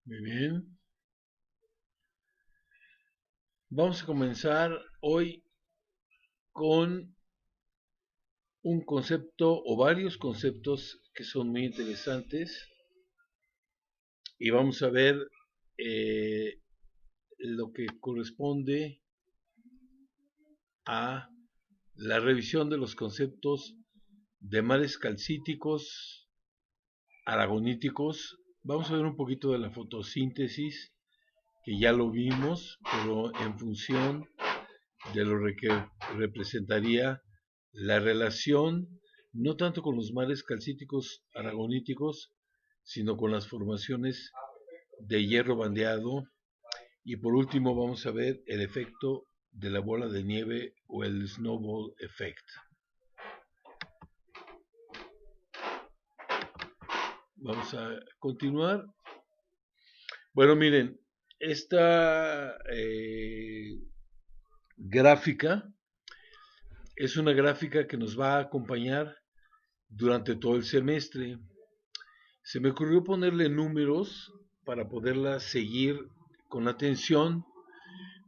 Muy bien. Vamos a comenzar hoy con un concepto o varios conceptos que son muy interesantes y vamos a ver eh, lo que corresponde a la revisión de los conceptos de mares calcíticos, aragoníticos. Vamos a ver un poquito de la fotosíntesis, que ya lo vimos, pero en función de lo que representaría la relación no tanto con los mares calcíticos aragoníticos, sino con las formaciones de hierro bandeado. Y por último vamos a ver el efecto de la bola de nieve o el snowball effect. Vamos a continuar. Bueno, miren, esta gráfica es una gráfica que nos va a acompañar durante todo el semestre. Se me ocurrió ponerle números para poderla seguir con atención,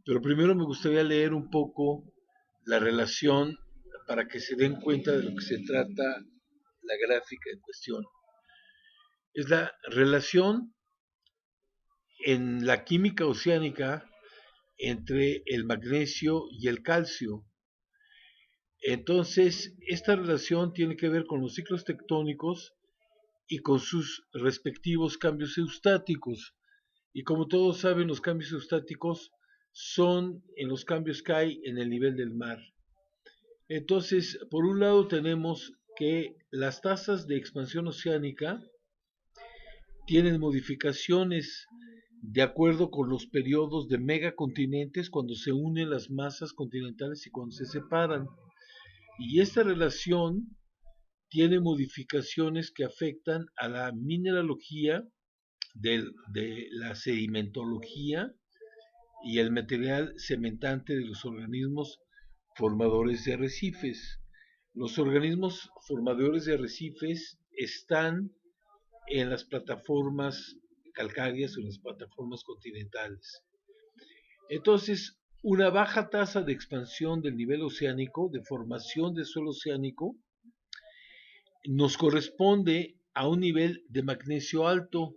pero primero me gustaría leer un poco la relación para que se den cuenta de lo que se trata la gráfica en cuestión. Es la relación en la química oceánica entre el magnesio y el calcio. Entonces, esta relación tiene que ver con los ciclos tectónicos y con sus respectivos cambios eustáticos. Y como todos saben, los cambios eustáticos son en los cambios que hay en el nivel del mar. Entonces, por un lado tenemos que las tasas de expansión oceánica tienen modificaciones de acuerdo con los periodos de megacontinentes cuando se unen las masas continentales y cuando se separan. Y esta relación tiene modificaciones que afectan a la mineralogía de la sedimentología y el material cementante de los organismos formadores de arrecifes. Los organismos formadores de arrecifes están en las plataformas calcáreas o en las plataformas continentales. Entonces, una baja tasa de expansión del nivel oceánico, de formación del suelo oceánico, nos corresponde a un nivel de magnesio alto,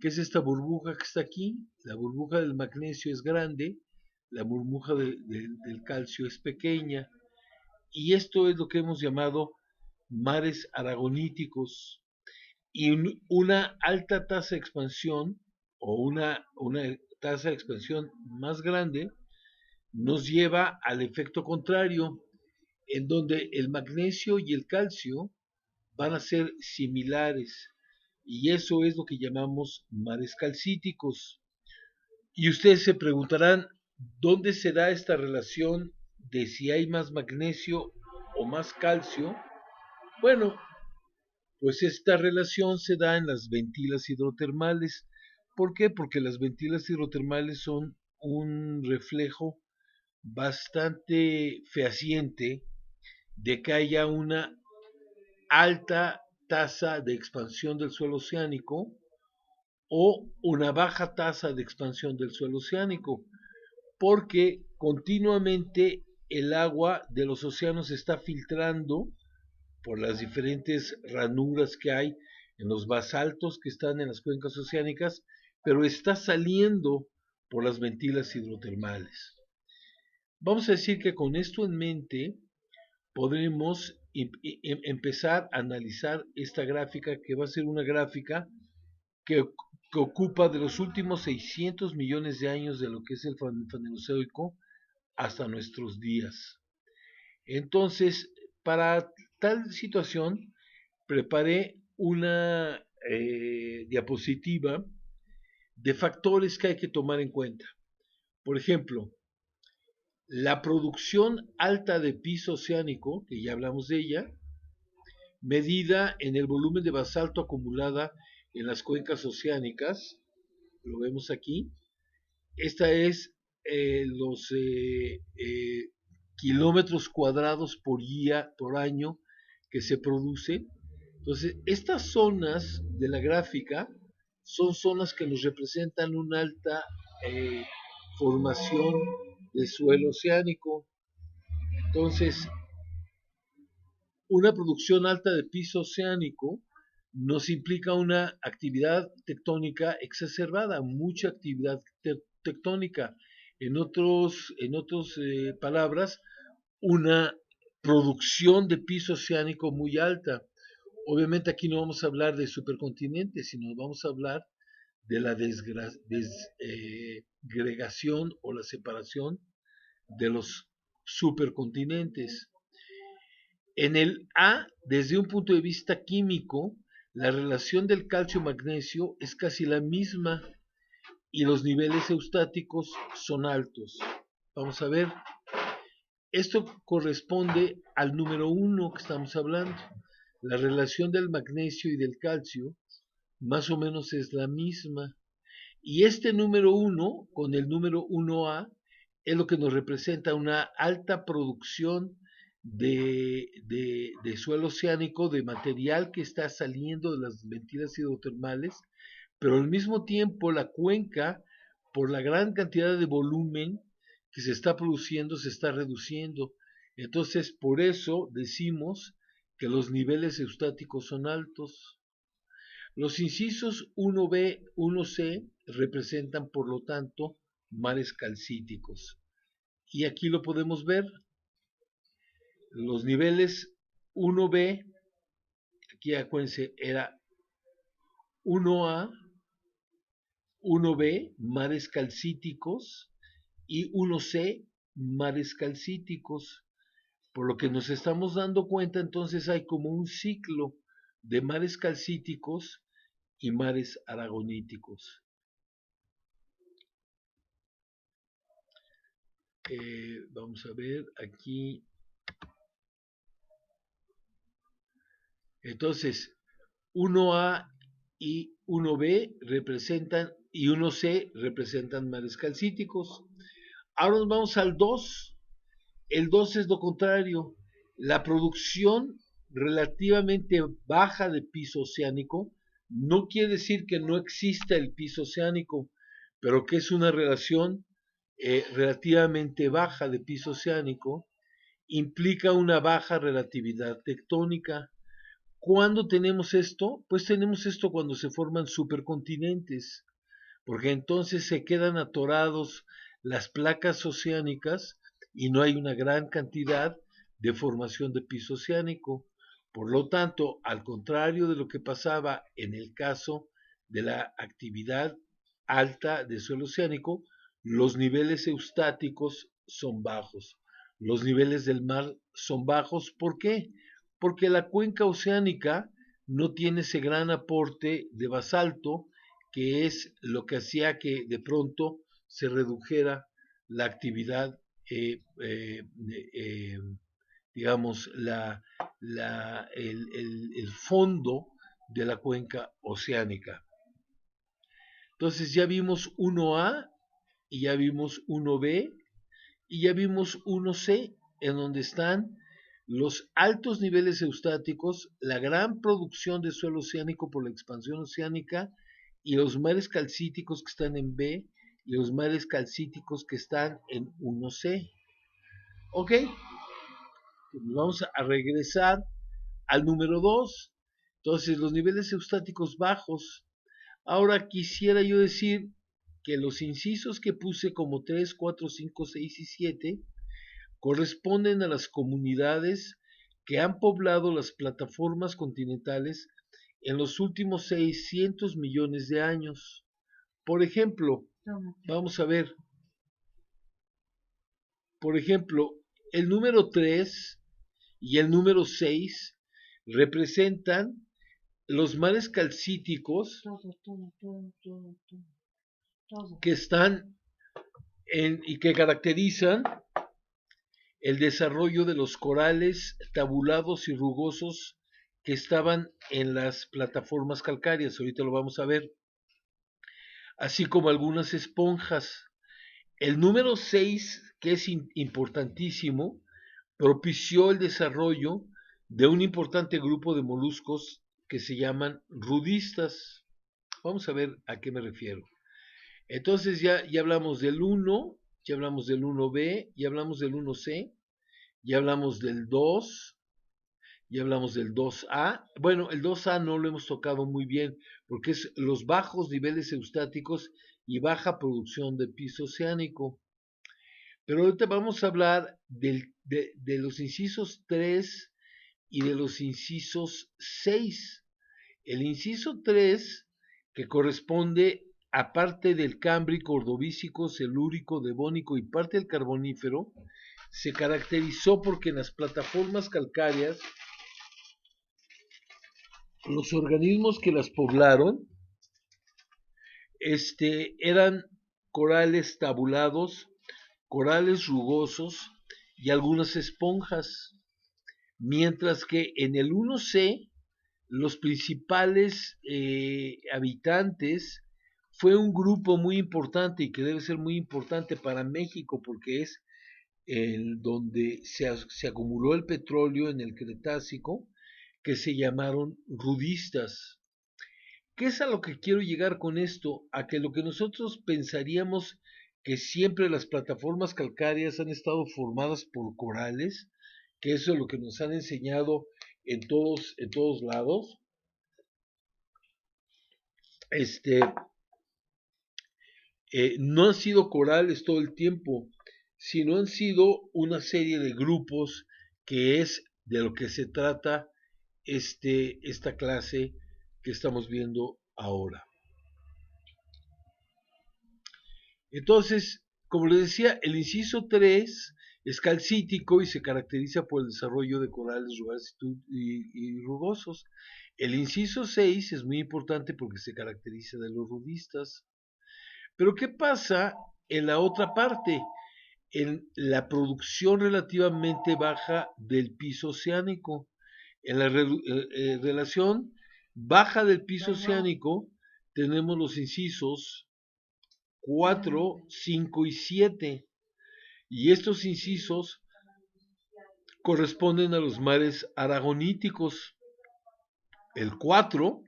que es esta burbuja que está aquí. La burbuja del magnesio es grande, la burbuja del calcio es pequeña, y esto es lo que hemos llamado mares aragoníticos. Y una alta tasa de expansión o una tasa de expansión más grande nos lleva al efecto contrario, en donde el magnesio y el calcio van a ser similares. Y eso es lo que llamamos mares calcíticos. Y ustedes se preguntarán, ¿dónde se da esta relación de si hay más magnesio o más calcio? Bueno, pues esta relación se da en las ventilas hidrotermales. ¿Por qué? Porque las ventilas hidrotermales son un reflejo bastante fehaciente de que haya una alta tasa de expansión del suelo oceánico o una baja tasa de expansión del suelo oceánico, porque continuamente el agua de los océanos se está filtrando por las diferentes ranuras que hay en los basaltos que están en las cuencas oceánicas, pero está saliendo por las ventilas hidrotermales. Vamos a decir que con esto en mente podremos empezar a analizar esta gráfica, que va a ser una gráfica que, que ocupa de los últimos 600 millones de años de lo que es el Fanerozoico hasta nuestros días. Entonces, para tal situación, preparé una diapositiva de factores que hay que tomar en cuenta. Por ejemplo, la producción alta de piso oceánico, que ya hablamos de ella, medida en el volumen de basalto acumulada en las cuencas oceánicas, lo vemos aquí. Esta es los kilómetros cuadrados por día, por año, que se produce. Entonces, estas zonas de la gráfica son zonas que nos representan una alta formación de suelo oceánico. Entonces, una producción alta de piso oceánico nos implica una actividad tectónica exacerbada, mucha actividad tectónica. En otras palabras, una producción de piso oceánico muy alta. Obviamente aquí no vamos a hablar de supercontinentes, sino vamos a hablar de la desgregación o la separación de los supercontinentes. En el A, desde un punto de vista químico, la relación del calcio-magnesio es casi la misma y los niveles eustáticos son altos. Vamos a ver, esto corresponde al número 1 que estamos hablando. La relación del magnesio y del calcio más o menos es la misma. Y este número 1 con el número 1A es lo que nos representa una alta producción de suelo oceánico, de material que está saliendo de las ventilas hidrotermales, pero al mismo tiempo la cuenca, por la gran cantidad de volumen que se está produciendo, se está reduciendo. Entonces, por eso decimos que los niveles eustáticos son altos. Los incisos 1B, 1C representan, por lo tanto, mares calcíticos. Y aquí lo podemos ver. Los niveles 1B, aquí acuérdense, era 1A, 1B, mares calcíticos, y 1C, mares calcíticos. Por lo que nos estamos dando cuenta, entonces hay como un ciclo de mares calcíticos y mares aragoníticos. Vamos a ver aquí. Entonces, 1A y 1B representan, y 1C representan mares calcíticos. Ahora nos vamos al 2. El 2 es lo contrario. La producción relativamente baja de piso oceánico no quiere decir que no exista el piso oceánico, pero que es una relación relativamente baja de piso oceánico, implica una baja relatividad tectónica. ¿Cuándo tenemos esto? Pues tenemos esto cuando se forman supercontinentes, porque entonces se quedan atorados las placas oceánicas y no hay una gran cantidad de formación de piso oceánico. Por lo tanto, al contrario de lo que pasaba en el caso de la actividad alta de suelo oceánico, los niveles eustáticos son bajos. Los niveles del mar son bajos. ¿Por qué? Porque la cuenca oceánica no tiene ese gran aporte de basalto, que es lo que hacía que de pronto se redujera la actividad, digamos, el fondo de la cuenca oceánica. Entonces ya vimos 1A y ya vimos 1B y ya vimos 1C, en donde están los altos niveles eustáticos, la gran producción de suelo oceánico por la expansión oceánica y los mares calcíticos que están en B y los mares calcíticos que están en 1C. ¿Ok? Vamos a regresar al número 2. Entonces, los niveles eustáticos bajos. Ahora quisiera yo decir que los incisos que puse como 3, 4, 5, 6 y 7 corresponden a las comunidades que han poblado las plataformas continentales en los últimos 600 millones de años. Por ejemplo, vamos a ver, por ejemplo, el número 3 y el número 6 representan los mares calcíticos que están y que caracterizan el desarrollo de los corales tabulados y rugosos que estaban en las plataformas calcáreas, ahorita lo vamos a ver, así como algunas esponjas. El número 6, que es importantísimo, propició el desarrollo de un importante grupo de moluscos que se llaman rudistas. Vamos a ver a qué me refiero. Entonces ya hablamos del 1, ya hablamos del 1B, ya hablamos del 1C, ya hablamos del 2, ya hablamos del 2A. Bueno, el 2A no lo hemos tocado muy bien porque es los bajos niveles eustáticos y baja producción de piso oceánico. Pero ahorita vamos a hablar de los incisos 3 y de los incisos 6. El inciso 3, que corresponde a parte del cámbrico, ordovícico, celúrico, devónico y parte del carbonífero, se caracterizó porque en las plataformas calcáreas los organismos que las poblaron eran corales tabulados, corales rugosos y algunas esponjas, mientras que en el 1C los principales habitantes fue un grupo muy importante y que debe ser muy importante para México porque es el donde se acumuló el petróleo en el Cretácico, que se llamaron rudistas. ¿Qué es a lo que quiero llegar con esto? A que lo que nosotros pensaríamos que siempre las plataformas calcáreas han estado formadas por corales, que eso es lo que nos han enseñado en todos lados, no han sido corales todo el tiempo, sino han sido una serie de grupos que es de lo que se trata esta clase que estamos viendo ahora. Entonces, como les decía, el inciso 3 es calcítico y se caracteriza por el desarrollo de corales rugosos y rugosos. El inciso 6 es muy importante porque se caracteriza de los rudistas. Pero ¿qué pasa en la otra parte? En la producción relativamente baja del piso oceánico. En la relación baja del piso oceánico tenemos los incisos 4, 5 y 7. Y estos incisos corresponden a los mares aragoníticos. El 4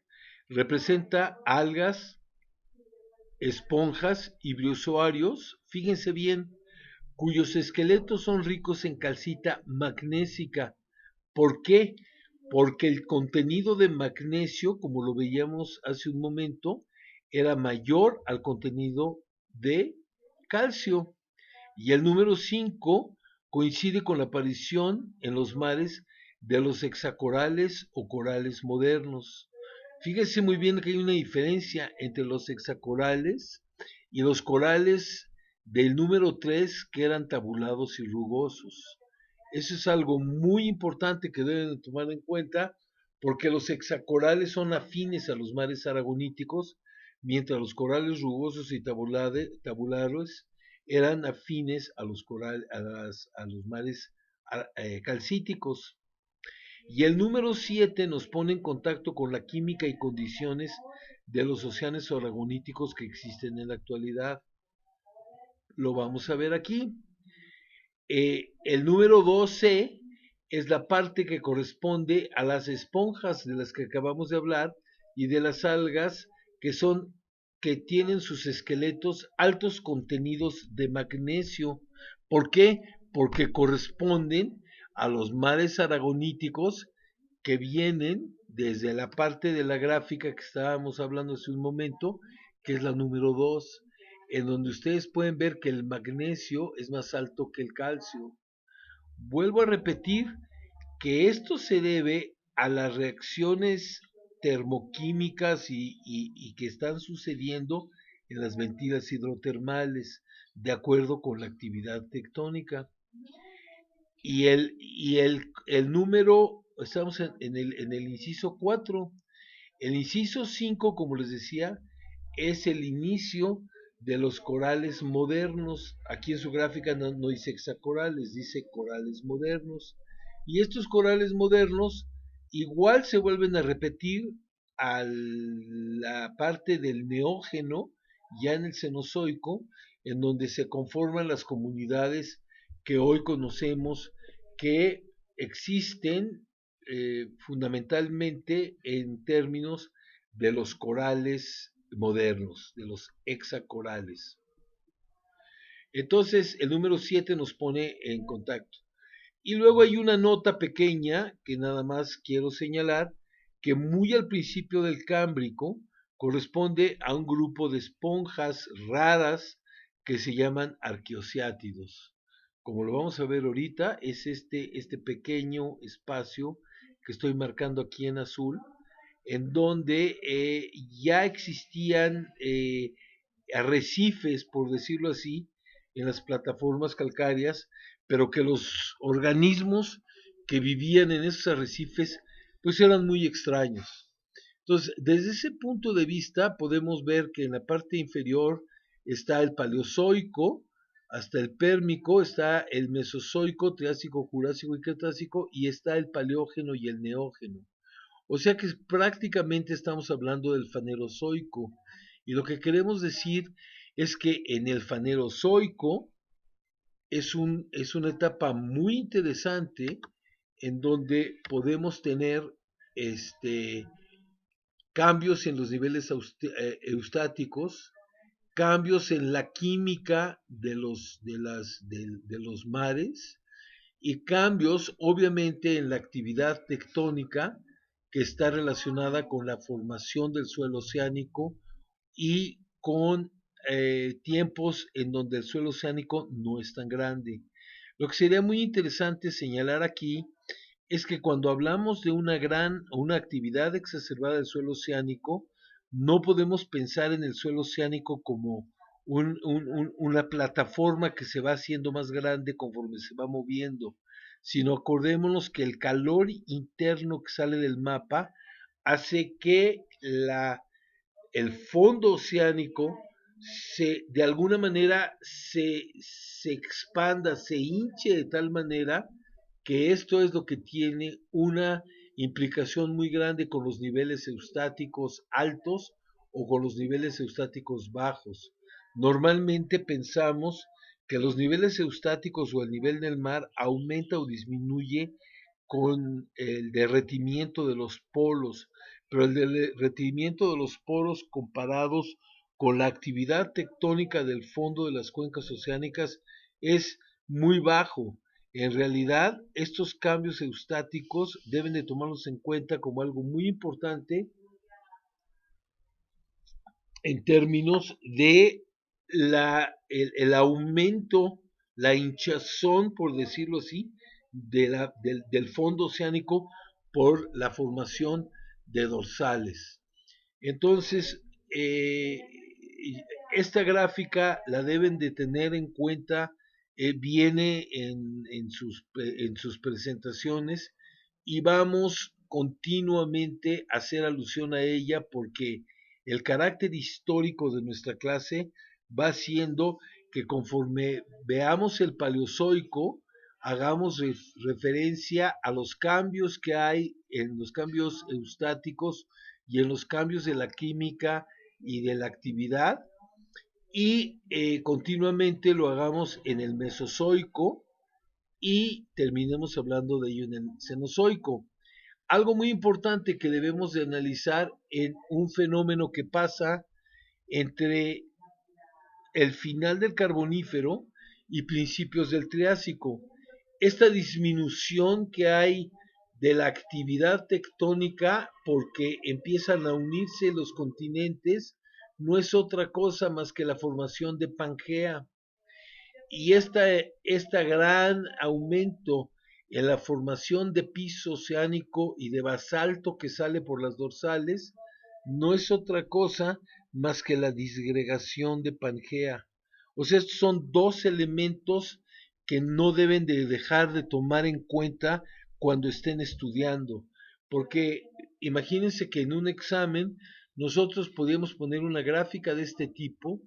representa algas, esponjas y briozoarios, fíjense bien, cuyos esqueletos son ricos en calcita magnésica. ¿Por qué? Porque el contenido de magnesio, como lo veíamos hace un momento, era mayor al contenido de calcio. Y el número 5 coincide con la aparición en los mares de los hexacorales o corales modernos. Fíjense muy bien que hay una diferencia entre los hexacorales y los corales del número 3 que eran tabulados y rugosos. Eso es algo muy importante que deben tomar en cuenta porque los hexacorales son afines a los mares aragoníticos, mientras los corales rugosos y tabulares eran afines a los mares calcíticos. Y el número 7 nos pone en contacto con la química y condiciones de los océanos aragoníticos que existen en la actualidad. Lo vamos a ver aquí. El número 12 es la parte que corresponde a las esponjas de las que acabamos de hablar y de las algas que tienen sus esqueletos altos contenidos de magnesio. ¿Por qué? Porque corresponden a los mares aragoníticos que vienen desde la parte de la gráfica que estábamos hablando hace un momento, que es la número 2, en donde ustedes pueden ver que el magnesio es más alto que el calcio. Vuelvo a repetir que esto se debe a las reacciones termoquímicas y que están sucediendo en las ventilas hidrotermales, de acuerdo con la actividad tectónica. Y el número, estamos en el inciso 4. El inciso 5, como les decía, es el inicio de los corales modernos. Aquí en su gráfica no dice hexacorales, dice corales modernos. Y estos corales modernos igual se vuelven a repetir a la parte del neógeno, ya en el Cenozoico, en donde se conforman las comunidades que hoy conocemos que existen fundamentalmente en términos de los corales modernos, de los hexacorales. Entonces, el número 7 nos pone en contacto. Y luego hay una nota pequeña que nada más quiero señalar, que muy al principio del Cámbrico corresponde a un grupo de esponjas raras que se llaman arqueociátidos. Como lo vamos a ver ahorita, es este pequeño espacio que estoy marcando aquí en azul, en donde ya existían arrecifes, por decirlo así, en las plataformas calcáreas, pero que los organismos que vivían en esos arrecifes pues eran muy extraños. Entonces, desde ese punto de vista podemos ver que en la parte inferior está el Paleozoico, hasta el Pérmico, está el Mesozoico, Triásico, Jurásico y Cretácico, y está el Paleógeno y el Neógeno. O sea que prácticamente estamos hablando del Fanerozoico. Y lo que queremos decir es que en el Fanerozoico es una etapa muy interesante en donde podemos tener este, cambios en los niveles eustáticos, cambios en la química de los mares y cambios obviamente en la actividad tectónica que está relacionada con la formación del suelo oceánico y con tiempos en donde el suelo oceánico no es tan grande. Lo que sería muy interesante señalar aquí es que cuando hablamos de una actividad exacerbada del suelo oceánico, no podemos pensar en el suelo oceánico como una plataforma que se va haciendo más grande conforme se va moviendo, sino acordémonos que el calor interno que sale del mapa hace que el fondo oceánico de alguna manera se expanda, se hinche de tal manera que esto es lo que tiene una implicación muy grande con los niveles eustáticos altos o con los niveles eustáticos bajos. Normalmente pensamos que los niveles eustáticos o el nivel del mar aumenta o disminuye con el derretimiento de los polos, pero el derretimiento de los polos comparados con la actividad tectónica del fondo de las cuencas oceánicas es muy bajo. En realidad, estos cambios eustáticos deben de tomarlos en cuenta como algo muy importante en términos de el aumento, la hinchazón, por decirlo así, del fondo oceánico por la formación de dorsales. Entonces, esta gráfica la deben de tener en cuenta, viene en sus presentaciones y vamos continuamente a hacer alusión a ella porque el carácter histórico de nuestra clase va siendo que conforme veamos el Paleozoico, hagamos referencia a los cambios que hay en los cambios eustáticos y en los cambios de la química y de la actividad y continuamente lo hagamos en el Mesozoico y terminemos hablando de ello en el Cenozoico. Algo muy importante que debemos de analizar en un fenómeno que pasa entre el final del Carbonífero y principios del Triásico. Esta disminución que hay de la actividad tectónica porque empiezan a unirse los continentes no es otra cosa más que la formación de Pangea. Y esta gran aumento en la formación de piso oceánico y de basalto que sale por las dorsales no es otra cosa más que la disgregación de Pangea. O sea, estos son dos elementos que no deben de dejar de tomar en cuenta cuando estén estudiando, porque imagínense que en un examen nosotros podíamos poner una gráfica de este tipo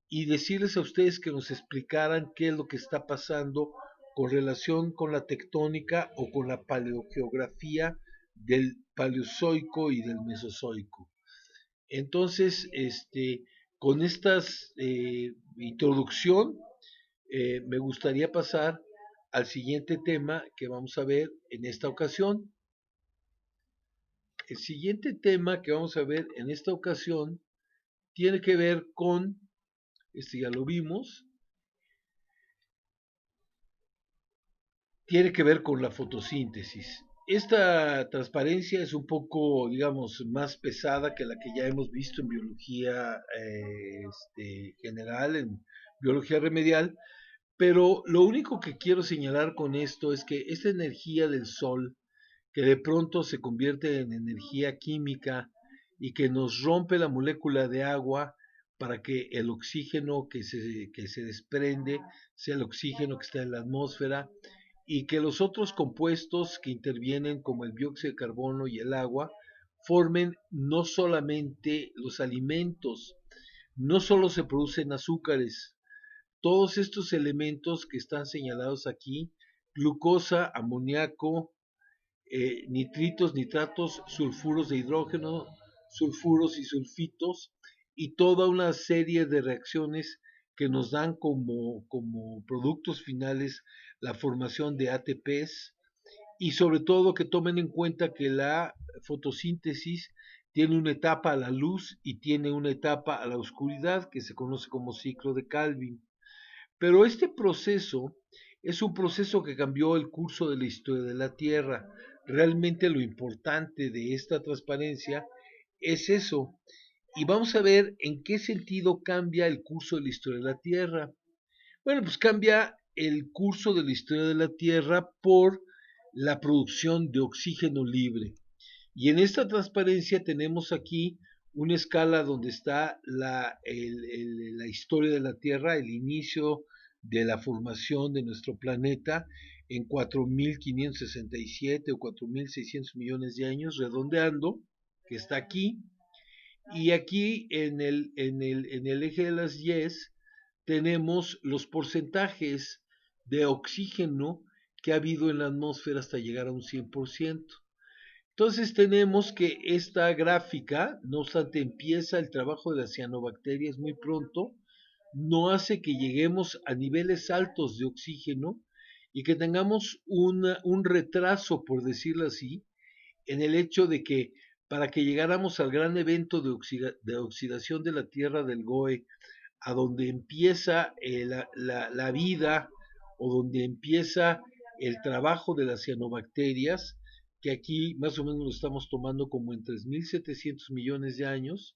y decirles a ustedes que nos explicaran qué es lo que está pasando con relación con la tectónica o con la paleogeografía del Paleozoico y del Mesozoico. Entonces, con esta introducción, me gustaría pasar al siguiente tema que vamos a ver en esta ocasión. El siguiente tema que vamos a ver en esta ocasión tiene que ver con, ya lo vimos, tiene que ver con la fotosíntesis. Esta transparencia es un poco, digamos, más pesada que la que ya hemos visto en biología general, en biología remedial, pero lo único que quiero señalar con esto es que esta energía del sol, que de pronto se convierte en energía química y que nos rompe la molécula de agua para que el oxígeno que se desprende sea el oxígeno que está en la atmósfera y que los otros compuestos que intervienen como el dióxido de carbono y el agua formen no solamente los alimentos, no solo se producen azúcares, todos estos elementos que están señalados aquí, glucosa, amoníaco, nitritos, nitratos, sulfuros de hidrógeno, sulfuros y sulfitos, y toda una serie de reacciones que nos dan como productos finales la formación de ATPs, y sobre todo que tomen en cuenta que la fotosíntesis tiene una etapa a la luz y tiene una etapa a la oscuridad que se conoce como ciclo de Calvin. Pero este proceso es un proceso que cambió el curso de la historia de la Tierra. Realmente lo importante de esta transparencia es eso. Y vamos a ver en qué sentido cambia el curso de la historia de la Tierra. Bueno, pues cambia el curso de la historia de la Tierra por la producción de oxígeno libre. Y en esta transparencia tenemos aquí una escala donde está la historia de la Tierra, el inicio de la formación de nuestro planeta en 4.567 o 4.600 millones de años, redondeando, que está aquí. Y aquí en el eje de las Y's tenemos los porcentajes de oxígeno que ha habido en la atmósfera hasta llegar a un 100%. Entonces tenemos que esta gráfica, no obstante empieza el trabajo de las cianobacterias muy pronto, no hace que lleguemos a niveles altos de oxígeno y que tengamos un retraso, por decirlo así, en el hecho de que para que llegáramos al gran evento de oxidación de la Tierra del GOE, a donde empieza la vida o donde empieza el trabajo de las cianobacterias, que aquí más o menos lo estamos tomando como en 3.700 millones de años,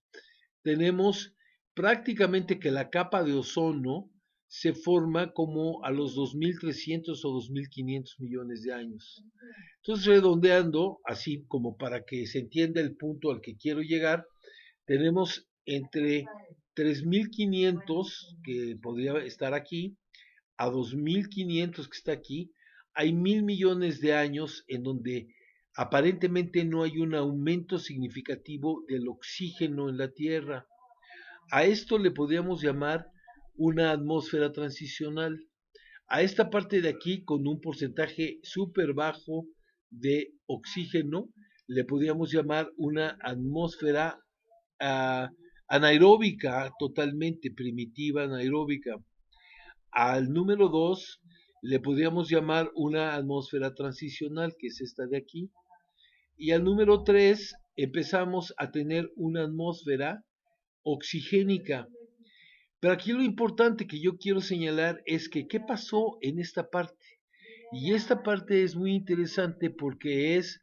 tenemos prácticamente que la capa de ozono se forma como a los 2.300 o 2.500 millones de años. Entonces, redondeando, así como para que se entienda el punto al que quiero llegar, tenemos entre 3.500 que podría estar aquí, a 2.500 que está aquí, hay 1.000 millones de años en donde aparentemente no hay un aumento significativo del oxígeno en la Tierra. A esto le podríamos llamar una atmósfera transicional. A esta parte de aquí, con un porcentaje súper bajo de oxígeno, le podríamos llamar una atmósfera uh, anaeróbica, totalmente primitiva, anaeróbica. Al número 2 le podríamos llamar una atmósfera transicional, que es esta de aquí. Y al número 3 empezamos a tener una atmósfera oxigénica. Pero aquí lo importante que yo quiero señalar es que qué pasó en esta parte. Y esta parte es muy interesante porque es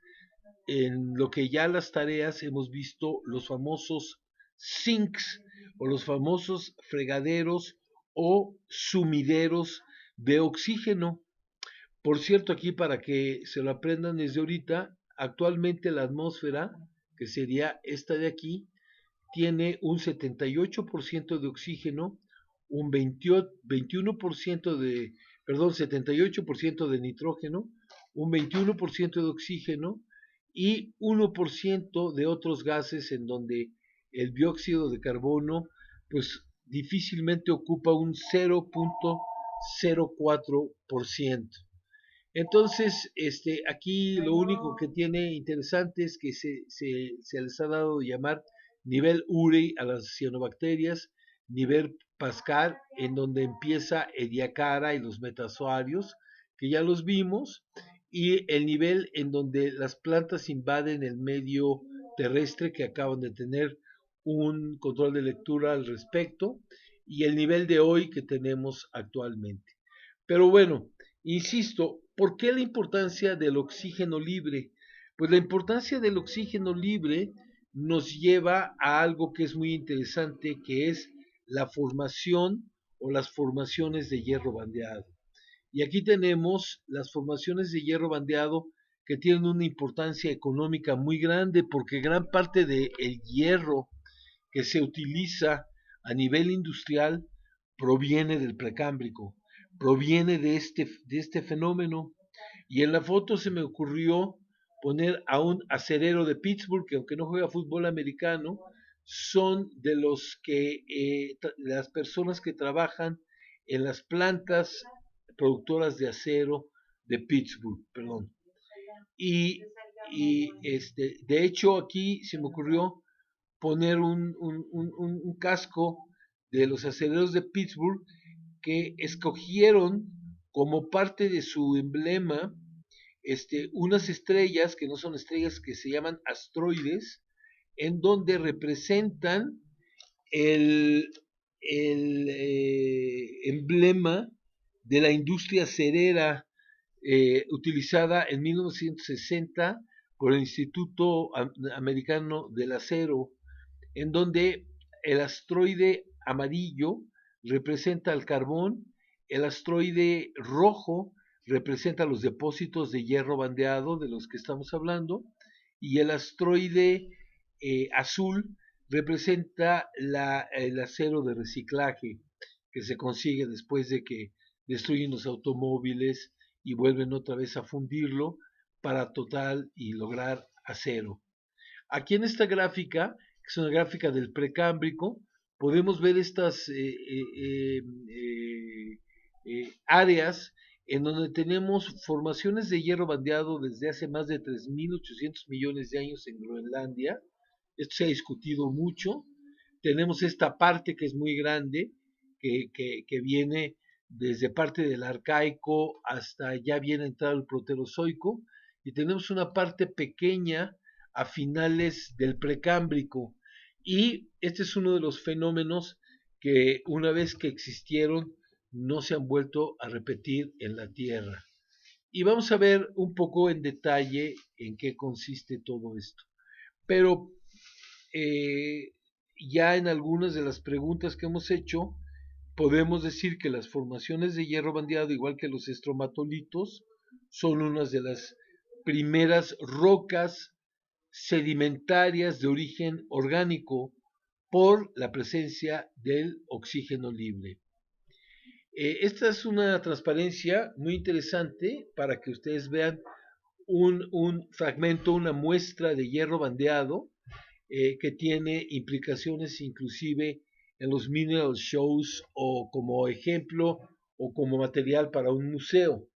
en lo que ya las tareas hemos visto los famosos sinks o los famosos fregaderos o sumideros de oxígeno. Por cierto, aquí para que se lo aprendan desde ahorita, actualmente la atmósfera, que sería esta de aquí, tiene un 78% de oxígeno, un 21% de, perdón, 78% de nitrógeno, un 21% de oxígeno y 1% de otros gases en donde el dióxido de carbono pues difícilmente ocupa un 0.04%. Entonces, aquí lo único que tiene interesante es que se les ha dado de llamar nivel Urey a las cianobacterias, nivel Pascal, en donde empieza Ediacara y los metazoarios, que ya los vimos, y el nivel en donde las plantas invaden el medio terrestre, que acaban de tener un control de lectura al respecto y el nivel de hoy que tenemos actualmente. Pero bueno, insisto, ¿por qué la importancia del oxígeno libre? Pues la importancia del oxígeno libre nos lleva a algo que es muy interesante, que es la formación o las formaciones de hierro bandeado. Y aquí tenemos las formaciones de hierro bandeado que tienen una importancia económica muy grande porque gran parte del hierro que se utiliza a nivel industrial proviene del precámbrico, proviene de este fenómeno. Y en la foto se me ocurrió poner a un acerero de Pittsburgh, que aunque no juega fútbol americano, son de los que las personas que trabajan en las plantas productoras de acero de Pittsburgh, perdón. Y, de hecho aquí se me ocurrió poner un casco de los acereros de Pittsburgh que escogieron como parte de su emblema unas estrellas que no son estrellas, que se llaman asteroides, en donde representan el emblema de la industria acerera utilizada en 1960 por el Instituto Americano del Acero, en donde el asteroide amarillo representa el carbón, el asteroide rojo representa los depósitos de hierro bandeado de los que estamos hablando, y el asteroide azul representa el acero de reciclaje que se consigue después de que destruyen los automóviles y vuelven otra vez a fundirlo para total y lograr acero. Aquí en esta gráfica, que es una gráfica del precámbrico, podemos ver estas áreas en donde tenemos formaciones de hierro bandeado desde hace más de 3.800 millones de años en Groenlandia. Esto se ha discutido mucho. Tenemos esta parte que es muy grande, que viene desde parte del arcaico hasta ya bien entrado el proterozoico, y tenemos una parte pequeña a finales del precámbrico. Y este es uno de los fenómenos que una vez que existieron no se han vuelto a repetir en la Tierra. Y vamos a ver un poco en detalle en qué consiste todo esto. Pero ya en algunas de las preguntas que hemos hecho, podemos decir que las formaciones de hierro bandeado, igual que los estromatolitos, son unas de las primeras rocas sedimentarias de origen orgánico por la presencia del oxígeno libre. Esta es una transparencia muy interesante para que ustedes vean un fragmento, una muestra de hierro bandeado que tiene implicaciones inclusive en los mineral shows o como ejemplo o como material para un museo.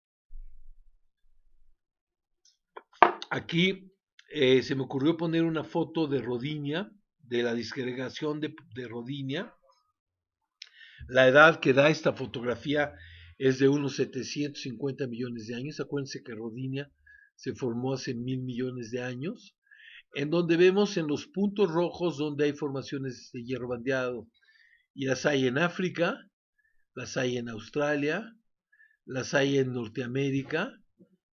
Aquí se me ocurrió poner una foto de Rodinia, de la disgregación de Rodinia. La edad que da esta fotografía es de unos 750 millones de años. Acuérdense que Rodinia se formó hace 1.000 millones de años, en donde vemos en los puntos rojos donde hay formaciones de hierro bandeado. Y las hay en África, las hay en Australia, las hay en Norteamérica,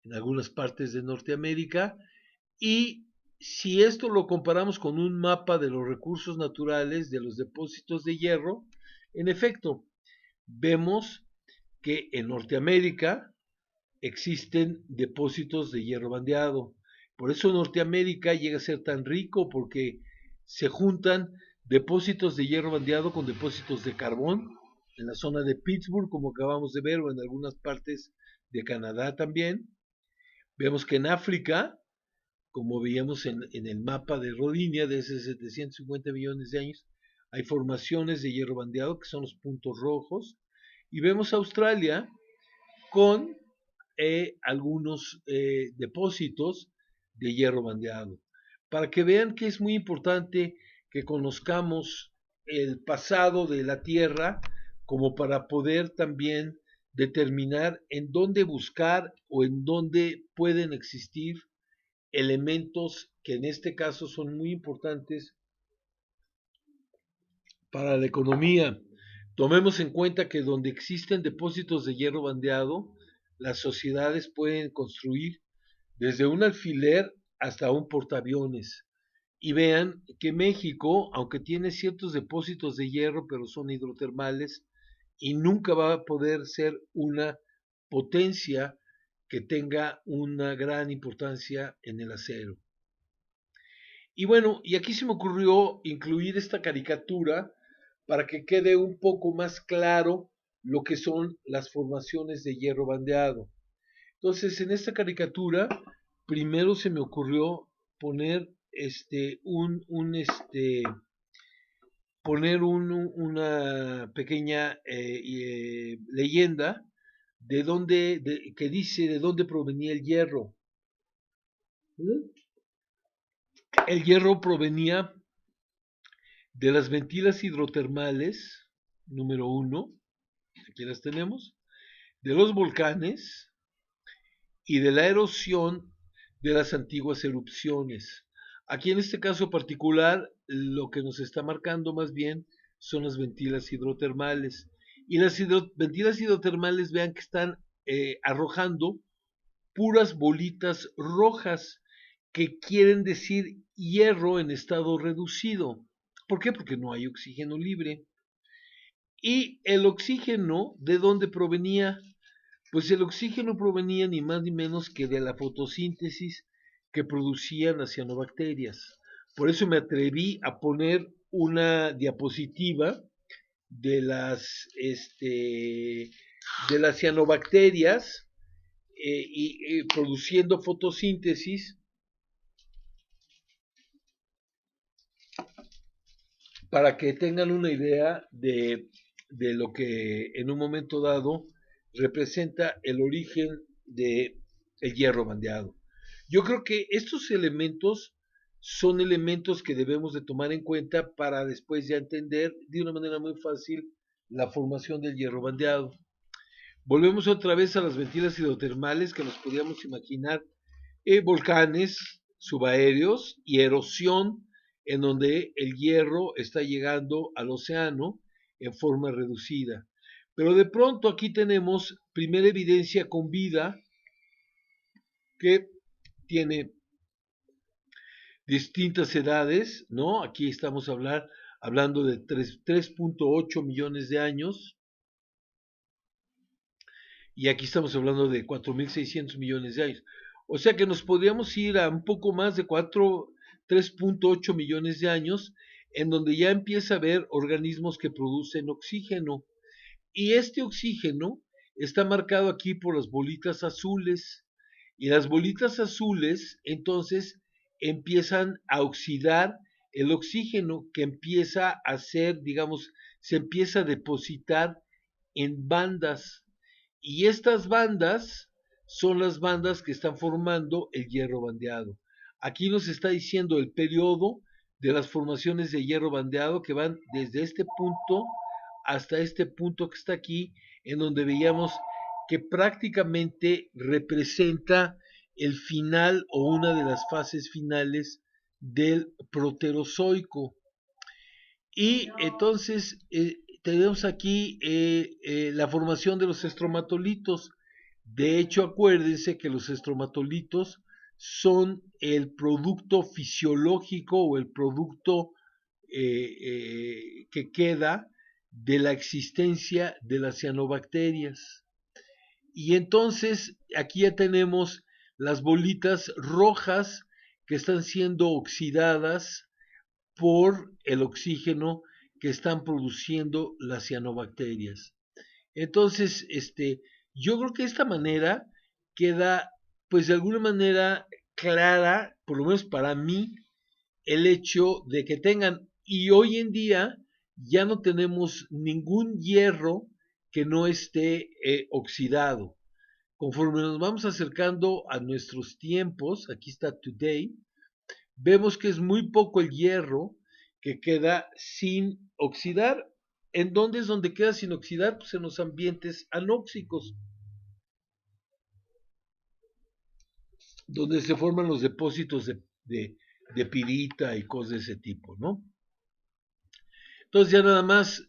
en algunas partes de Norteamérica. Y si esto lo comparamos con un mapa de los recursos naturales de los depósitos de hierro, en efecto, vemos que en Norteamérica existen depósitos de hierro bandeado. Por eso Norteamérica llega a ser tan rico, porque se juntan depósitos de hierro bandeado con depósitos de carbón en la zona de Pittsburgh, como acabamos de ver, o en algunas partes de Canadá también. Vemos que en África, como veíamos en el mapa de Rodinia de hace 750 millones de años, hay formaciones de hierro bandeado que son los puntos rojos. Y vemos Australia con algunos depósitos de hierro bandeado. Para que vean que es muy importante que conozcamos el pasado de la Tierra, como para poder también determinar en dónde buscar o en dónde pueden existir elementos que en este caso son muy importantes para la economía. Tomemos en cuenta que donde existen depósitos de hierro bandeado, las sociedades pueden construir desde un alfiler hasta un portaaviones. Y vean que México, aunque tiene ciertos depósitos de hierro, pero son hidrotermales, y nunca va a poder ser una potencia que tenga una gran importancia en el acero. Y bueno, y aquí se me ocurrió incluir esta caricatura para que quede un poco más claro lo que son las formaciones de hierro bandeado. Entonces, en esta caricatura, primero se me ocurrió poner una pequeña leyenda que dice de dónde provenía el hierro. El hierro provenía de las ventilas hidrotermales, número 1, aquí las tenemos, de los volcanes y de la erosión de las antiguas erupciones. Aquí en este caso particular, lo que nos está marcando más bien son las ventilas hidrotermales. Y las ventilas hidrotermales, vean que están arrojando puras bolitas rojas, que quieren decir hierro en estado reducido. ¿Por qué? Porque no hay oxígeno libre. ¿Y el oxígeno de dónde provenía? Pues el oxígeno provenía ni más ni menos que de la fotosíntesis que producían las cianobacterias. Por eso me atreví a poner una diapositiva de las cianobacterias y produciendo fotosíntesis para que tengan una idea de lo que en un momento dado representa el origen de el hierro bandeado. Yo creo que estos elementos son elementos que debemos de tomar en cuenta para después ya entender de una manera muy fácil la formación del hierro bandeado. Volvemos otra vez a las ventilas hidrotermales que nos podíamos imaginar volcanes subaéreos y erosión en donde el hierro está llegando al océano en forma reducida. Pero de pronto aquí tenemos primera evidencia con vida que tiene distintas edades, ¿no? Aquí estamos hablando de 3.8 millones de años y aquí estamos hablando de 4.600 millones de años. O sea que nos podríamos ir a un poco más de 3.8 millones de años, en donde ya empieza a haber organismos que producen oxígeno. Y este oxígeno está marcado aquí por las bolitas azules. Y las bolitas azules entonces empiezan a oxidar el oxígeno que empieza a ser, digamos, se empieza a depositar en bandas. Y estas bandas son las bandas que están formando el hierro bandeado. Aquí nos está diciendo el periodo de las formaciones de hierro bandeado que van desde este punto hasta este punto que está aquí, en donde veíamos que prácticamente representa el final o una de las fases finales del proterozoico. Y entonces tenemos aquí la formación de los estromatolitos. De hecho, acuérdense que los estromatolitos son el producto fisiológico o el producto que queda de la existencia de las cianobacterias. Y entonces aquí ya tenemos las bolitas rojas que están siendo oxidadas por el oxígeno que están produciendo las cianobacterias. Entonces, yo creo que de esta manera queda, pues de alguna manera clara, por lo menos para mí, el hecho de que tengan, y hoy en día ya no tenemos ningún hierro que no esté oxidado. Conforme nos vamos acercando a nuestros tiempos, aquí está today, vemos que es muy poco el hierro que queda sin oxidar. ¿En dónde es donde queda sin oxidar? Pues en los ambientes anóxicos, donde se forman los depósitos de pirita y cosas de ese tipo, ¿no? Entonces ya nada más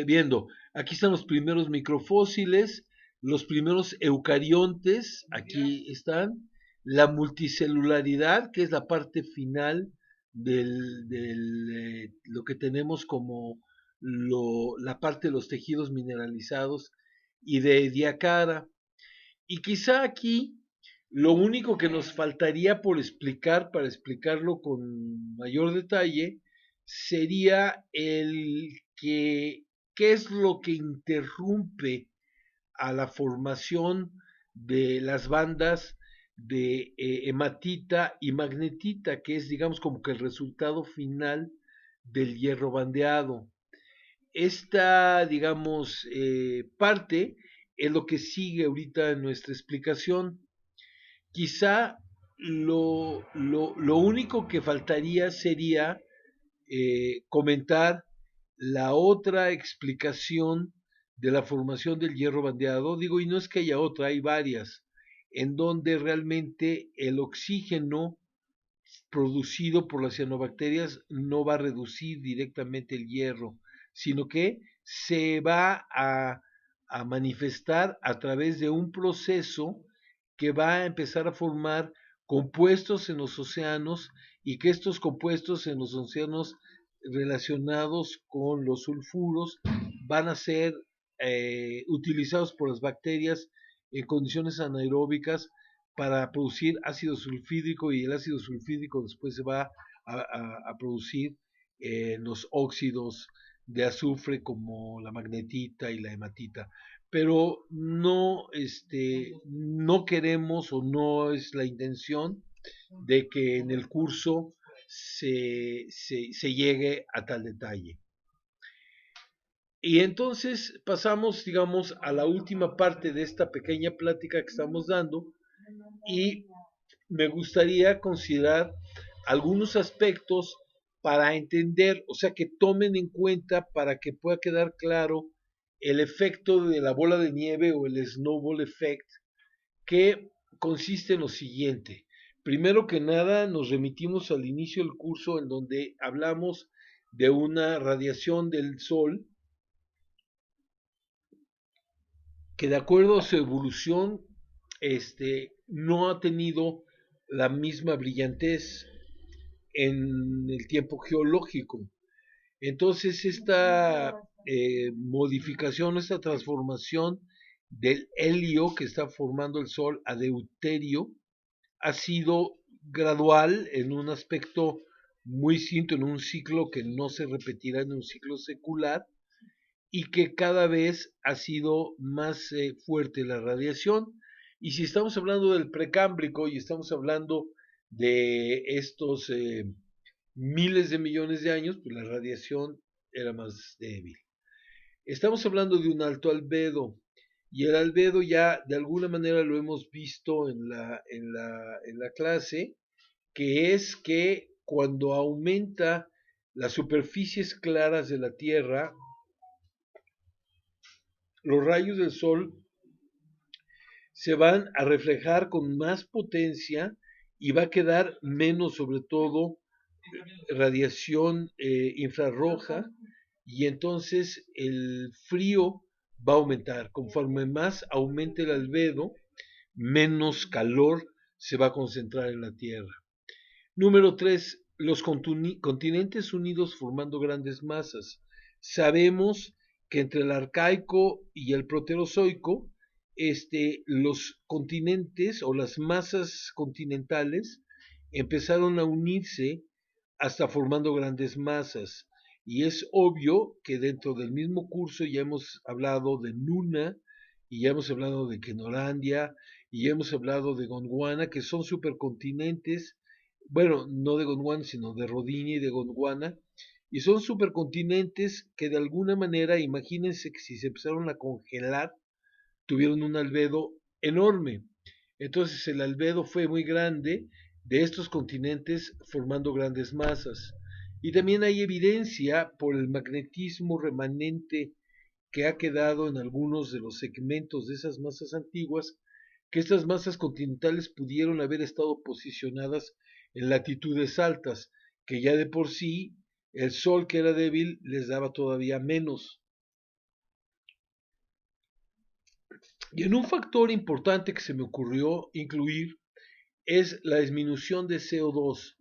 viendo, aquí están los primeros microfósiles, los primeros eucariontes, aquí están, la multicelularidad, que es la parte final del lo que tenemos como la parte de los tejidos mineralizados y de Diacara. Y quizá aquí lo único que nos faltaría por explicar, para explicarlo con mayor detalle, sería qué es lo que interrumpe a la formación de las bandas de hematita y magnetita, que es, digamos, como que el resultado final del hierro bandeado. Esta, digamos, parte es lo que sigue ahorita en nuestra explicación. Quizá lo único que faltaría sería comentar la otra explicación de la formación del hierro bandeado. Digo, y no es que haya otra, hay varias, en donde realmente el oxígeno producido por las cianobacterias no va a reducir directamente el hierro, sino que se va a manifestar a través de un proceso que va a empezar a formar compuestos en los océanos y que estos compuestos en los océanos relacionados con los sulfuros van a ser utilizados por las bacterias en condiciones anaeróbicas para producir ácido sulfídrico y el ácido sulfídrico después se va a producir los óxidos de azufre como la magnetita y la hematita. Pero no, no queremos o no es la intención de que en el curso se llegue a tal detalle. Y entonces pasamos, digamos, a la última parte de esta pequeña plática que estamos dando y me gustaría considerar algunos aspectos para entender, o sea, que tomen en cuenta para que pueda quedar claro el efecto de la bola de nieve o el snowball effect, que consiste en lo siguiente. Primero que nada, nos remitimos al inicio del curso en donde hablamos de una radiación del Sol que de acuerdo a su evolución, no ha tenido la misma brillantez en el tiempo geológico. Entonces, esta modificación, esta transformación del helio que está formando el Sol a deuterio ha sido gradual en un aspecto muy distinto, en un ciclo que no se repetirá en un ciclo secular, y que cada vez ha sido más fuerte la radiación. Y si estamos hablando del precámbrico y estamos hablando de estos miles de millones de años, pues la radiación era más débil. Estamos hablando de un alto albedo, y el albedo ya de alguna manera lo hemos visto en la clase, que es que cuando aumenta las superficies claras de la Tierra, los rayos del Sol se van a reflejar con más potencia y va a quedar menos, sobre todo, radiación infrarroja, y entonces el frío va a aumentar. Conforme más aumente el albedo, menos calor se va a concentrar en la Tierra. Número 3. Los continentes unidos formando grandes masas. Sabemos que entre el arcaico y el proterozoico, los continentes o las masas continentales empezaron a unirse hasta formando grandes masas. Y es obvio que dentro del mismo curso ya hemos hablado de Nuna, y ya hemos hablado de Kenolandia, y ya hemos hablado de Gondwana, que son supercontinentes, bueno, no de Gondwana, sino de Rodinia y de Gondwana, y son supercontinentes que de alguna manera, imagínense que si se empezaron a congelar, tuvieron un albedo enorme. Entonces el albedo fue muy grande de estos continentes formando grandes masas. Y también hay evidencia por el magnetismo remanente que ha quedado en algunos de los segmentos de esas masas antiguas, que estas masas continentales pudieron haber estado posicionadas en latitudes altas, que ya de por sí El Sol, que era débil, les daba todavía menos. Y en un factor importante que se me ocurrió incluir es la disminución de CO2. O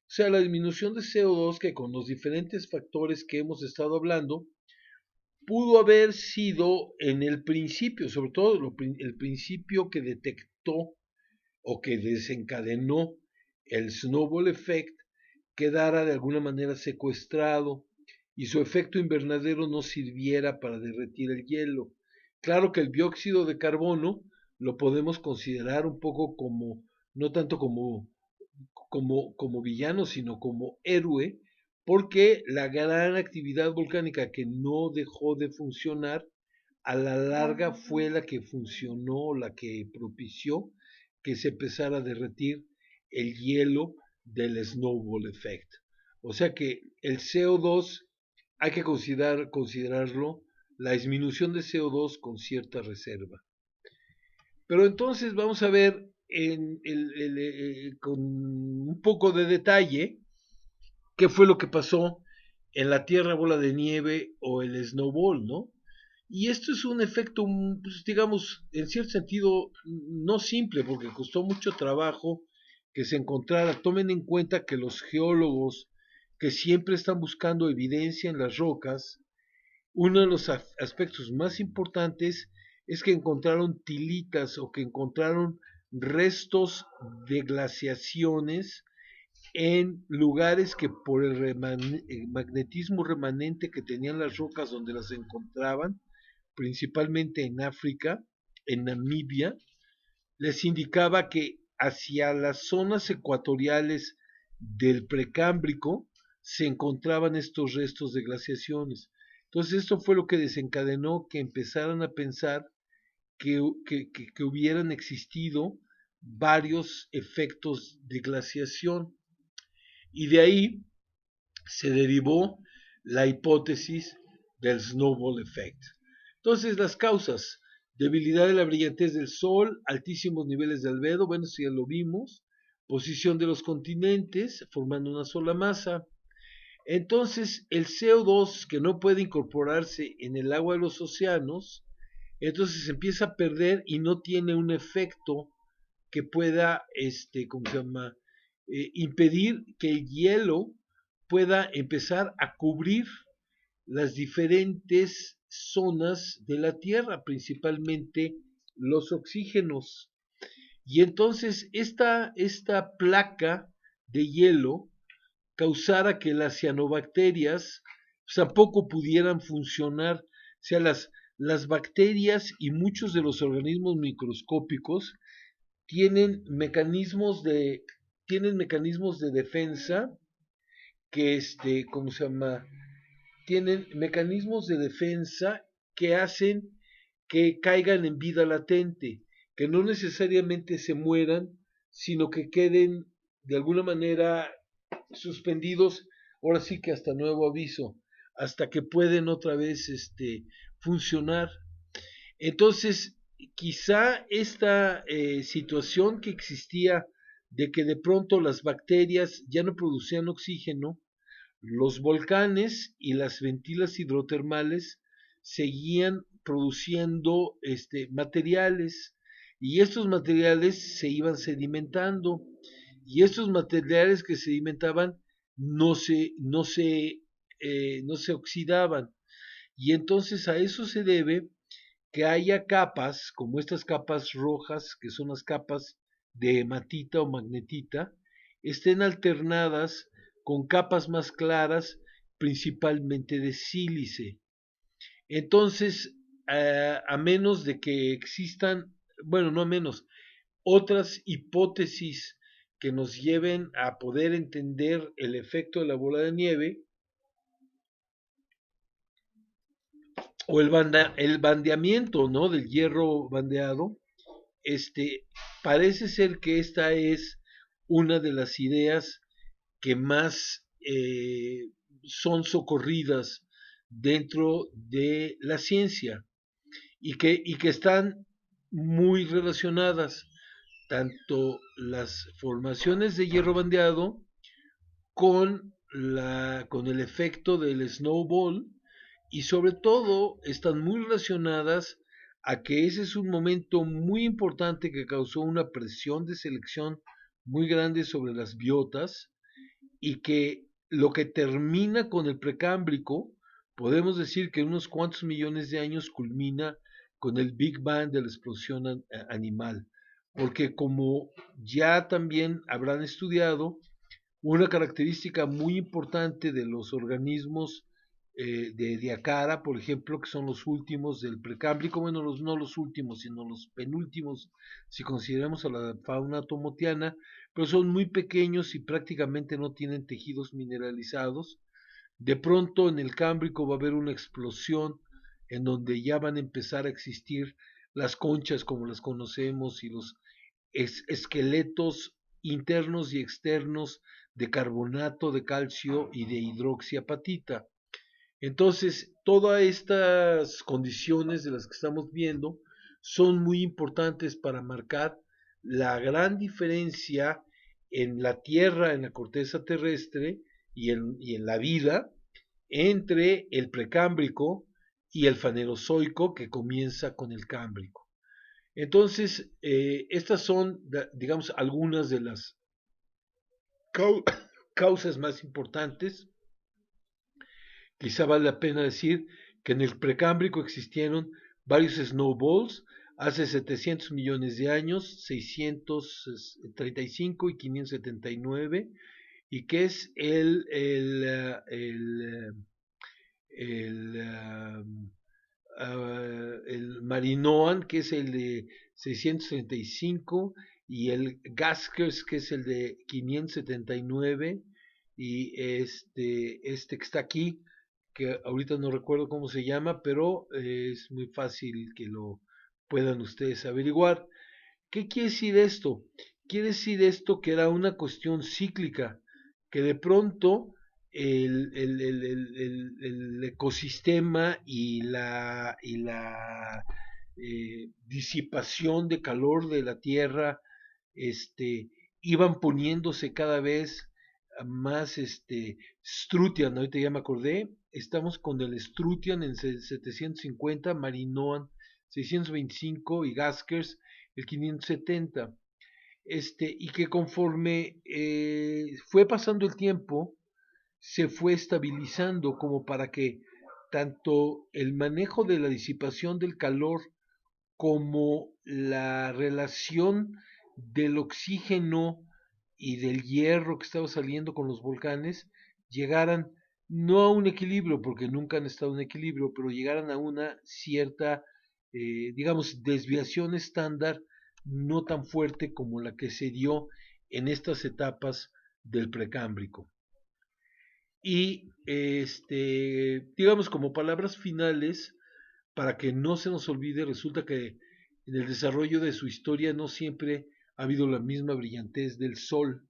sea, la disminución de CO2 que con los diferentes factores que hemos estado hablando, pudo haber sido en el principio, sobre todo el principio que detectó o que desencadenó el snowball effect, quedara de alguna manera secuestrado y su efecto invernadero no sirviera para derretir el hielo. Claro que el dióxido de carbono lo podemos considerar un poco como, no tanto como villano, sino como héroe, porque la gran actividad volcánica que no dejó de funcionar, a la larga fue la que funcionó, la que propició que se empezara a derretir el hielo del snowball effect. O sea que el CO2 hay que considerarlo, la disminución de CO2 con cierta reserva. Pero entonces vamos a ver con un poco de detalle qué fue lo que pasó en la Tierra bola de nieve o el snowball, ¿no? Y esto es un efecto, pues, digamos, en cierto sentido, no simple, porque costó mucho trabajo que se encontrara. Tomen en cuenta que los geólogos que siempre están buscando evidencia en las rocas, uno de los aspectos más importantes es que encontraron tilitas o que encontraron restos de glaciaciones en lugares que por el magnetismo remanente que tenían las rocas donde las encontraban, principalmente en África, en Namibia, les indicaba que hacia las zonas ecuatoriales del Precámbrico se encontraban estos restos de glaciaciones. Entonces esto fue lo que desencadenó que empezaran a pensar que hubieran existido varios efectos de glaciación. Y de ahí se derivó la hipótesis del snowball effect. Entonces, las causas: debilidad de la brillantez del Sol, altísimos niveles de albedo, bueno, eso ya lo vimos, posición de los continentes, formando una sola masa. Entonces, el CO2 que no puede incorporarse en el agua de los océanos, entonces empieza a perder y no tiene un efecto que pueda, ¿cómo se llama? Impedir que el hielo pueda empezar a cubrir las diferentes zonas de la Tierra, principalmente los oxígenos. Y entonces esta placa de hielo causara que las cianobacterias tampoco pudieran funcionar. O sea, las bacterias y muchos de los organismos microscópicos tienen mecanismos de, tienen mecanismos de defensa que, ¿cómo se llama? Tienen mecanismos de defensa que hacen que caigan en vida latente, que no necesariamente se mueran, sino que queden de alguna manera suspendidos, ahora sí que hasta nuevo aviso, hasta que pueden otra vez funcionar. Entonces, quizá esta situación que existía de que de pronto las bacterias ya no producían oxígeno, los volcanes y las ventilas hidrotermales seguían produciendo materiales y estos materiales se iban sedimentando y estos materiales que sedimentaban no se oxidaban y entonces a eso se debe que haya capas como estas capas rojas que son las capas de hematita o magnetita estén alternadas con capas más claras, principalmente de sílice. Entonces, a menos de que existan, bueno, no a menos, otras hipótesis que nos lleven a poder entender el efecto de la bola de nieve, o el bandeamiento, ¿no? Del hierro bandeado, parece ser que esta es una de las ideas que más son socorridas dentro de la ciencia y que están muy relacionadas tanto las formaciones de hierro bandeado con con el efecto del snowball y sobre todo están muy relacionadas a que ese es un momento muy importante que causó una presión de selección muy grande sobre las biotas y que lo que termina con el precámbrico, podemos decir que en unos cuantos millones de años culmina con el Big Bang de la explosión animal. Porque como ya también habrán estudiado, una característica muy importante de los organismos de Diacara, por ejemplo, que son los últimos del precámbrico, bueno, no los últimos, sino los penúltimos, si consideramos a la fauna tomotiana, pero son muy pequeños y prácticamente no tienen tejidos mineralizados. De pronto en el Cámbrico va a haber una explosión en donde ya van a empezar a existir las conchas como las conocemos y los esqueletos internos y externos de carbonato de calcio y de hidroxiapatita. Entonces, todas estas condiciones de las que estamos viendo son muy importantes para marcar la gran diferencia en la Tierra, en la corteza terrestre y en la vida entre el precámbrico y el fanerozoico que comienza con el cámbrico. Entonces, estas son, digamos, algunas de las causas más importantes. Quizá vale la pena decir que en el precámbrico existieron varios snowballs hace 700 millones de años, 635 y 579, y que es el Marinoan, que es el de 635, y el Gaskers, que es el de 579, y este que está aquí, que ahorita no recuerdo cómo se llama, pero es muy fácil que lo puedan ustedes averiguar. ¿Qué quiere decir esto? Quiere decir esto que era una cuestión cíclica, que de pronto el ecosistema y la disipación de calor de la Tierra iban poniéndose cada vez más Strutian, ahorita ya me acordé, estamos con el Strutian en 750, Marinoan 625 y Gaskers el 570. Y que conforme fue pasando el tiempo, se fue estabilizando como para que tanto el manejo de la disipación del calor como la relación del oxígeno y del hierro que estaba saliendo con los volcanes llegaran no a un equilibrio, porque nunca han estado en equilibrio, pero llegaran a una cierta, digamos, desviación estándar no tan fuerte como la que se dio en estas etapas del precámbrico. Y digamos como palabras finales, para que no se nos olvide, resulta que en el desarrollo de su historia no siempre ha habido la misma brillantez del Sol.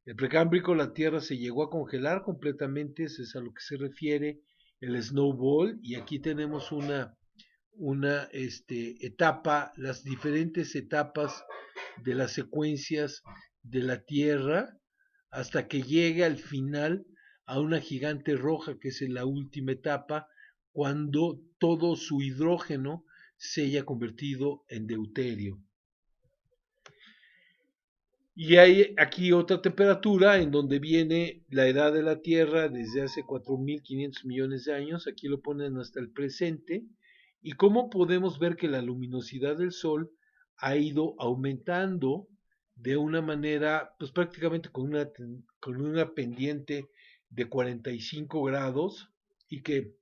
El precámbrico, la Tierra se llegó a congelar completamente, eso es a lo que se refiere el snowball, y aquí tenemos una etapa, las diferentes etapas de las secuencias de la Tierra, hasta que llegue al final a una gigante roja, que es la última etapa, cuando todo su hidrógeno se haya convertido en deuterio. Y hay aquí otra temperatura en donde viene la edad de la Tierra desde hace 4.500 millones de años, aquí lo ponen hasta el presente, y cómo podemos ver que la luminosidad del Sol ha ido aumentando de una manera, pues prácticamente con una pendiente de 45 grados, y que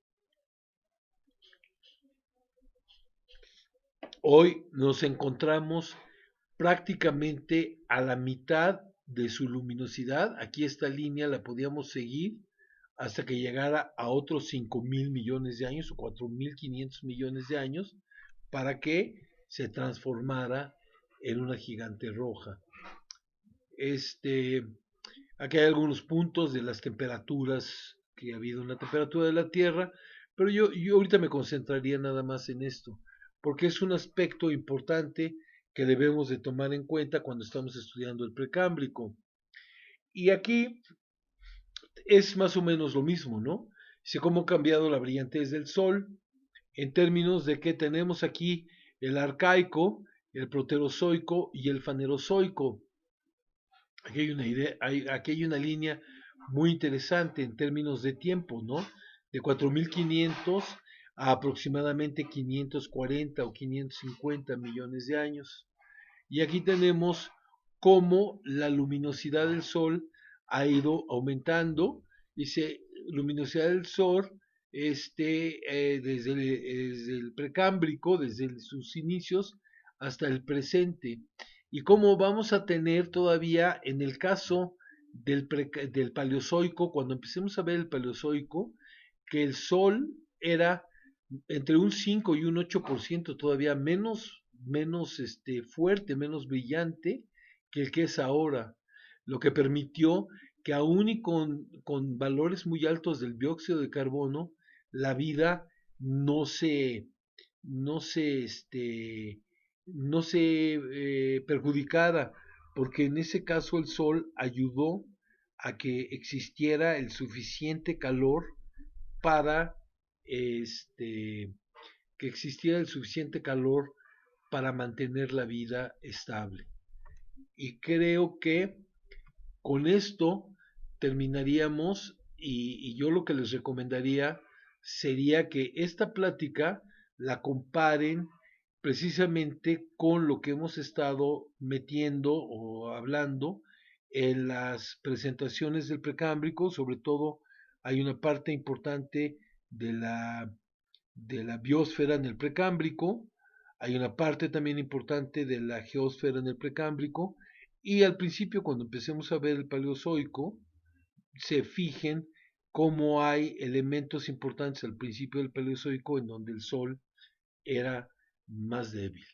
hoy nos encontramos prácticamente a la mitad de su luminosidad. Aquí esta línea la podíamos seguir hasta que llegara a otros 5.000 millones de años o 4.500 millones de años para que se transformara en una gigante roja. Aquí hay algunos puntos de las temperaturas que ha habido en la temperatura de la Tierra, pero yo ahorita me concentraría nada más en esto, porque es un aspecto importante que debemos de tomar en cuenta cuando estamos estudiando el precámbrico. Y aquí es más o menos lo mismo, ¿no? Dice cómo ha cambiado la brillantez del Sol en términos de que tenemos aquí el arcaico, el proterozoico y el fanerozoico. Aquí hay una idea, aquí hay una línea muy interesante en términos de tiempo, ¿no? De 4500 a aproximadamente 540 o 550 millones de años. Y aquí tenemos cómo la luminosidad del Sol ha ido aumentando. Dice, luminosidad del Sol desde el precámbrico, desde sus inicios hasta el presente. Y cómo vamos a tener todavía, en el caso del Paleozoico, cuando empecemos a ver el Paleozoico, que el Sol era entre un 5 y un 8% todavía menos fuerte, menos brillante que el que es ahora, lo que permitió que aún y con valores muy altos del dióxido de carbono, la vida no se, no se, no se perjudicara, porque en ese caso el sol ayudó a que existiera el suficiente calor para que existiera el suficiente calor para mantener la vida estable. Y creo que con esto terminaríamos y yo lo que les recomendaría sería que esta plática la comparen precisamente con lo que hemos estado metiendo o hablando en las presentaciones del precámbrico. Sobre todo hay una parte importante de la biosfera en el precámbrico, hay una parte también importante de la geósfera en el precámbrico, y al principio, cuando empecemos a ver el paleozoico, se fijen cómo hay elementos importantes al principio del paleozoico en donde el sol era más débil.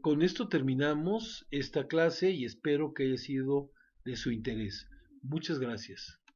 Con esto terminamos esta clase y espero que haya sido de su interés. Muchas gracias.